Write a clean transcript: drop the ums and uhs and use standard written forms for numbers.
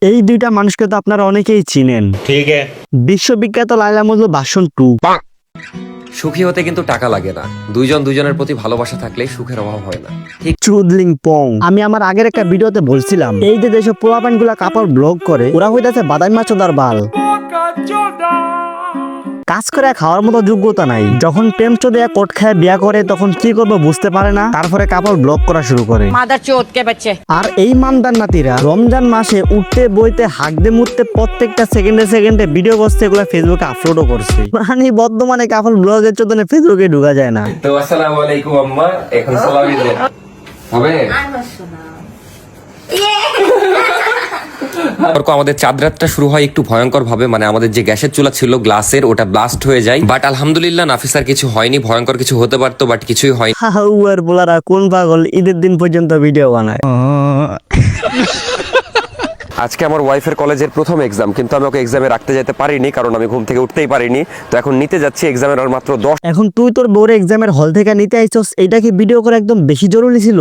এই দুইটা মানুষকে তো আপনারা অনেকেই চিনেন। ठीक है। বিশ্ববিখ্যাত লায়লা মজনু ভার্সন 2। সুখী হতে কিন্তু টাকা লাগে না, দুইজন দুইজনের প্রতি ভালোবাসা থাকলেই সুখের অভাব হয় না। ঠিক চুদলিং পং। আমি আমার আগের একটা ভিডিওতে বলছিলাম, এই যে যেসব পোলাপান গুলা কাপড় ব্লগ করে, ওরা হইতাছে বাদামি মাছদার বাল। কাজ করে খাওয়ার মতো যোগ্যতা নাই। যখন প্রেম চোদে কোট খায় বিয়া করে, তখন কি করবো বুঝতে পারে না, তারপরে কাপড় ব্লগ করা শুরু করে। মাদারচোদ কে বাচ্চা। আর এই মানদার নাতিরা রমজান মাসে উঠতে বইতে হাঁকতে মুততে প্রত্যেকটা সেকেন্ডে ভিডিও করছে, এগুলো ফেসবুকে আপলোডও করছে। মানে বর্তমানে কাপড় ব্লগের চোদনে ফেসবুকে ঢুকা যায় না। তো আসসালামু আলাইকুম আম্মা, এখন সালামি দেন হবে। আমাদের চাঁদ রাতটা শুরু হয় একটু ভয়ঙ্কর ভাবে, মানে আমাদের যে গ্যাসের চুলা ছিল গ্লাসের, ওটা ব্লাস্ট হয়ে যায়। বাট আলহামদুলিল্লাহ নাফিসার কিছু হয়নি, ভয়ঙ্কর কিছু হতে পারতো বাট কিছুই হয়নি। হাউয়ার বলারা কোন পাগল ঈদের দিন পর্যন্ত ভিডিও বানায়। আজকে আমার ওয়াইফের কলেজের প্রথম এক্সাম, কিন্তু আমি ওকে এক্সামে রাখতে যেতে পারিনি কারণ আমি ঘুম থেকে উঠতেই পারিনি। তো এখন নিতে যাচ্ছি, এক্সামের আর মাত্র 10। এখন তুই তোর বউরে এক্সামের হল থেকে নিতে আইছস, এটা কি ভিডিও করে একদম বেশি জরুরি ছিল?